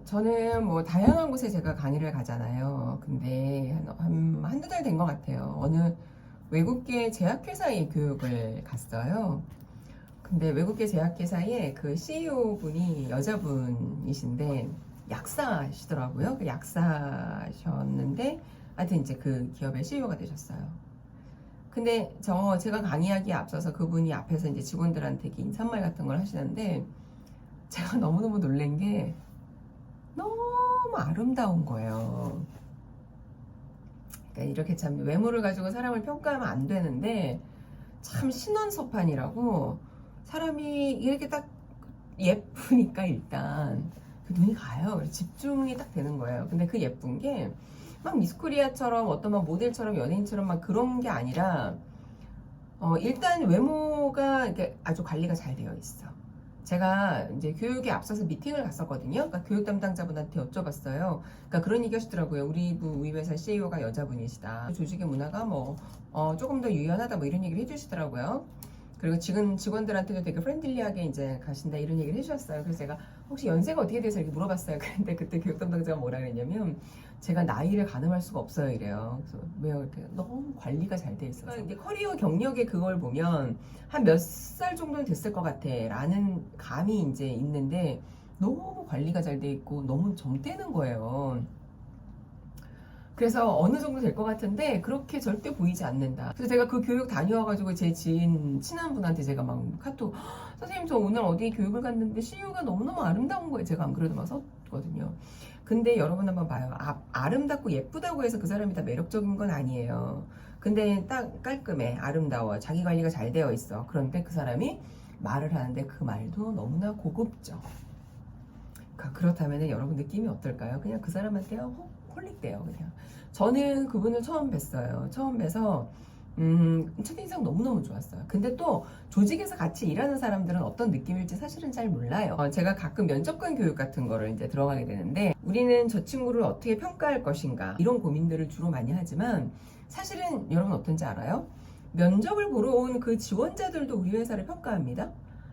저는 뭐 다양한 곳에 제가 강의를 가잖아요. 근데 한두 달 된 것 같아요. 어느 외국계 제약회사의 교육을 갔어요. 근데 외국계 제약회사의 그 CEO 분이 여자분이신데 약사시더라고요. 그 약사셨는데 하여튼 이제 그 기업의 CEO가 되셨어요. 근데 제가 강의하기에 앞서서 그분이 앞에서 이제 직원들한테 이렇게 인사말 같은 걸 하시는데 제가 너무너무 놀란 게 너무 아름다운 거예요. 그러니까 이렇게 참 외모를 가지고 사람을 평가하면 안 되는데 참 신원서판이라고 사람이 이렇게 딱 예쁘니까 일단 그 눈이 가요. 집중이 딱 되는 거예요. 근데 그 예쁜 게 막 미스코리아처럼 어떤 막 모델처럼 연예인처럼 막 그런 게 아니라 일단 외모가 이렇게 아주 관리가 잘 되어 있어. 제가 이제 교육에 앞서서 미팅을 갔었거든요. 그러니까 교육 담당자분한테 여쭤봤어요. 그러니까 그런 얘기 하시더라고요. 우리 회사 CEO가 여자분이시다. 조직의 문화가 조금 더 유연하다 뭐 이런 얘기를 해주시더라고요. 그리고 지금 직원들한테도 되게 프렌들리하게 이제 가신다 이런 얘기를 해주셨어요. 그래서 제가 혹시 연세가 어떻게 돼서 이렇게 물어봤어요. 그런데 그때 교육 담당자가 뭐라 그랬냐면 제가 나이를 가늠할 수가 없어요 이래요. 그래서 왜요? 이렇게 너무 관리가 잘 돼 있어서. 이제 커리어 경력에 그걸 보면 한 몇 살 정도는 됐을 것 같아 라는 감이 이제 있는데 너무 관리가 잘 돼 있고 너무 젊대는 거예요. 그래서 어느 정도 될 것 같은데 그렇게 절대 보이지 않는다. 그래서 제가 그 교육 다녀와가지고 제 지인 친한 분한테 제가 막 카톡 선생님 저 오늘 어디 교육을 갔는데 CEO가 너무너무 아름다운 거예요. 제가 안 그래도 막 썼거든요. 근데 여러분 한번 봐요. 아름답고 예쁘다고 해서 그 사람이 다 매력적인 건 아니에요. 근데 딱 깔끔해, 아름다워, 자기 관리가 잘 되어 있어. 그런데 그 사람이 말을 하는데 그 말도 너무나 고급져. 그렇다면 여러분 느낌이 어떨까요? 그냥 그 사람한테 홀릭돼요. 그냥 저는 그분을 처음 뵀어요. 처음 뵈서 첫인상 너무너무 좋았어요. 근데 또 조직에서 같이 일하는 사람들은 어떤 느낌일지 사실은 잘 몰라요. 제가 가끔 면접관 교육 같은 거를 이제 들어가게 되는데 우리는 저 친구를 어떻게 평가할 것인가 이런 고민들을 주로 많이 하지만 사실은 여러분 어떤지 알아요? 면접을 보러 온 그 지원자들도 우리 회사를 평가합니다.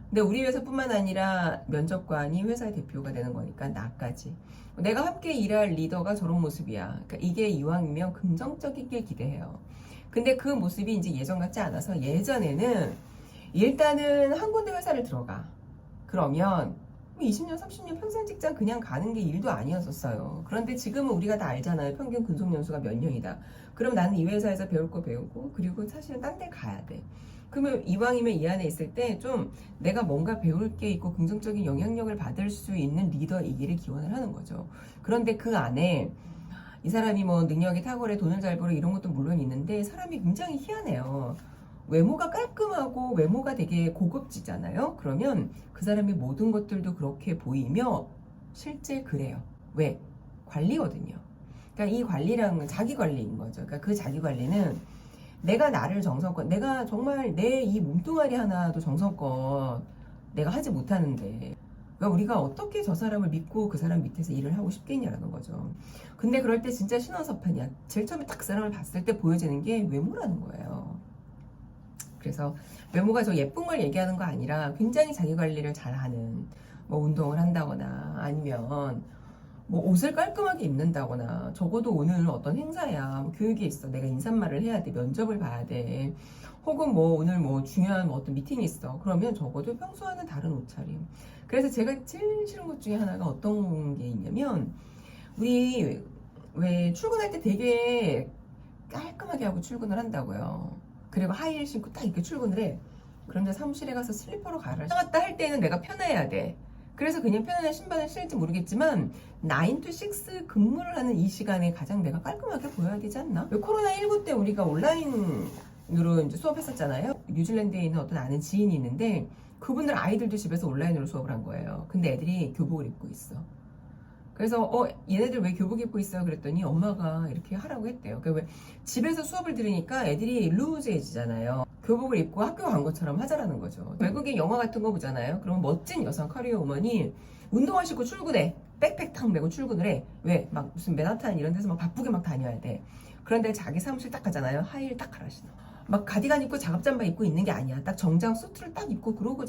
근데 우리 회사뿐만 아니라 면접관이 회사의 대표가 되는 거니까 나까지 내가 함께 일할 리더가 저런 모습이야. 그러니까 이게 이왕이면 긍정적이길 기대해요. 근데 그 모습이 이제 예전 같지 않아서 예전에는 일단은 한 군데 회사를 들어가. 그러면 20년, 30년 평생 직장 그냥 가는 게 일도 아니었었어요. 그런데 지금은 우리가 다 알잖아요. 평균 근속 연수가 몇 년이다. 그럼 나는 이 회사에서 배울 거 배우고 그리고 사실은 딴 데 가야 돼. 그러면 이왕이면 이 안에 있을 때 좀 내가 뭔가 배울 게 있고 긍정적인 영향력을 받을 수 있는 리더이기를 기원을 하는 거죠. 그런데 그 안에 이 사람이 뭐 능력이 탁월해 돈을 잘 벌어 이런 것도 물론 있는데 사람이 굉장히 희한해요. 외모가 깔끔하고 외모가 되게 고급지잖아요. 그러면 그 사람의 모든 것들도 그렇게 보이며 실제 그래요. 왜? 관리거든요. 그러니까 이 관리랑 자기 관리인 거죠. 그러니까 그 자기 관리는 내가 나를 정성껏, 내가 정말 내 이 몸뚱아리 하나도 정성껏 내가 하지 못하는데 그러니까 우리가 어떻게 저 사람을 믿고 그 사람 밑에서 일을 하고 싶겠냐라는 거죠. 근데 그럴 때 진짜 신원서판이야. 제일 처음에 딱 그 사람을 봤을 때 보여지는 게 외모라는 거예요. 그래서 외모가 저 예쁜 걸 얘기하는 거 아니라 굉장히 자기 관리를 잘하는 뭐 운동을 한다거나 아니면 뭐 옷을 깔끔하게 입는다거나 적어도 오늘 어떤 행사야 뭐 교육이 있어 내가 인사말을 해야 돼 면접을 봐야 돼 혹은 뭐 오늘 뭐 중요한 뭐 어떤 미팅이 있어 그러면 적어도 평소와는 다른 옷차림. 그래서 제가 제일 싫은 것 중에 하나가 어떤 게 있냐면 우리 왜 출근할 때 되게 깔끔하게 하고 출근을 한다고요. 그리고 하이힐 신고 딱 이렇게 출근을 해. 그런데 사무실에 가서 슬리퍼로 나갔다 할 때는 내가 편해야 돼. 그래서 그냥 편안한 신발을 신을지 모르겠지만 9 to 6 근무를 하는 이 시간에 가장 내가 깔끔하게 보여야 되지 않나? 코로나19 때 우리가 온라인으로 이제 수업했었잖아요. 뉴질랜드에 있는 어떤 아는 지인이 있는데 그분들 아이들도 집에서 온라인으로 수업을 한 거예요. 근데 애들이 교복을 입고 있어. 그래서 얘네들 왜 교복 입고 있어? 그랬더니 엄마가 이렇게 하라고 했대요. 그러니까 왜 집에서 수업을 들으니까 애들이 루즈해지잖아요. 교복을 입고 학교 간 것처럼 하자라는 거죠. 외국의 영화 같은 거 보잖아요. 그러면 멋진 여성 커리어 우먼이 운동화 신고 출근해. 백팩 탁 메고 출근을 해. 왜? 막 무슨 맨하탄 이런 데서 막 바쁘게 막 다녀야 돼. 그런데 자기 사무실 딱 가잖아요. 하이힐 딱 갈아 신어. 막 가디건 입고 작업 잠바 입고 있는 게 아니야. 딱 정장 수트를 딱 입고 그러고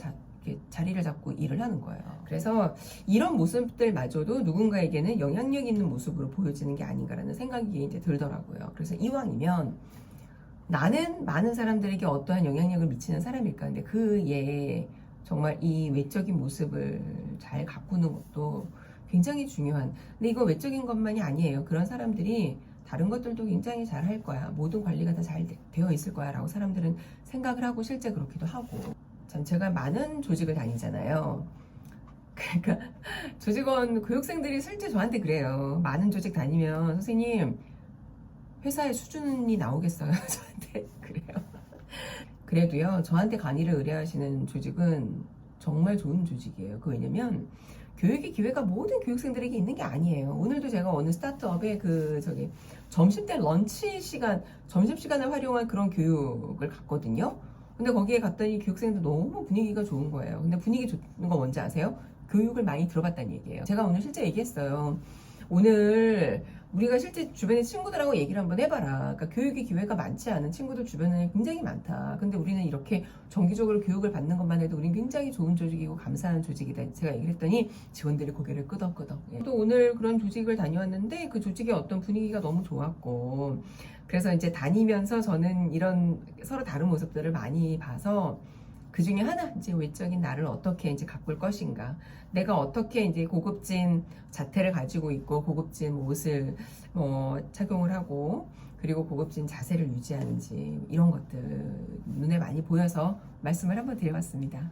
이렇게 자리를 잡고 일을 하는 거예요. 그래서 이런 모습들마저도 누군가에게는 영향력 있는 모습으로 보여지는 게 아닌가라는 생각이 이제 들더라고요. 그래서 이왕이면 나는 많은 사람들에게 어떠한 영향력을 미치는 사람일까? 근데 그의 정말 이 외적인 모습을 잘 가꾸는 것도 굉장히 중요한. 근데 이거 외적인 것만이 아니에요. 그런 사람들이 다른 것들도 굉장히 잘 할 거야. 모든 관리가 다 잘 되어 있을 거야. 라고 사람들은 생각을 하고 실제 그렇기도 하고. 참, 제가 많은 조직을 다니잖아요. 그러니까 조직원 교육생들이 실제 저한테 그래요. 많은 조직 다니면 선생님 회사의 수준이 나오겠어요. 저한테 그래요. 그래도요, 저한테 강의를 의뢰하시는 조직은 정말 좋은 조직이에요. 그 왜냐면 교육의 기회가 모든 교육생들에게 있는 게 아니에요. 오늘도 제가 어느 스타트업에 점심때 런치 시간, 점심시간을 활용한 그런 교육을 갔거든요. 근데 거기에 갔더니 교육생들 너무 분위기가 좋은 거예요. 근데 분위기 좋은 거 뭔지 아세요? 교육을 많이 들어봤다는 얘기예요. 제가 오늘 실제 얘기했어요. 오늘 우리가 실제 주변의 친구들하고 얘기를 한번 해봐라. 그러니까 교육의 기회가 많지 않은 친구들 주변에 굉장히 많다. 근데 우리는 이렇게 정기적으로 교육을 받는 것만 해도 우리는 굉장히 좋은 조직이고 감사한 조직이다. 제가 얘기를 했더니 직원들이 고개를 끄덕끄덕. 또 오늘 그런 조직을 다녀왔는데 그 조직의 어떤 분위기가 너무 좋았고, 그래서 이제 다니면서 저는 이런 서로 다른 모습들을 많이 봐서 그 중에 하나, 이제 외적인 나를 어떻게 이제 가꿀 것인가. 내가 어떻게 이제 고급진 자태를 가지고 있고, 고급진 옷을 착용을 하고, 그리고 고급진 자세를 유지하는지, 이런 것들 눈에 많이 보여서 말씀을 한번 드려봤습니다.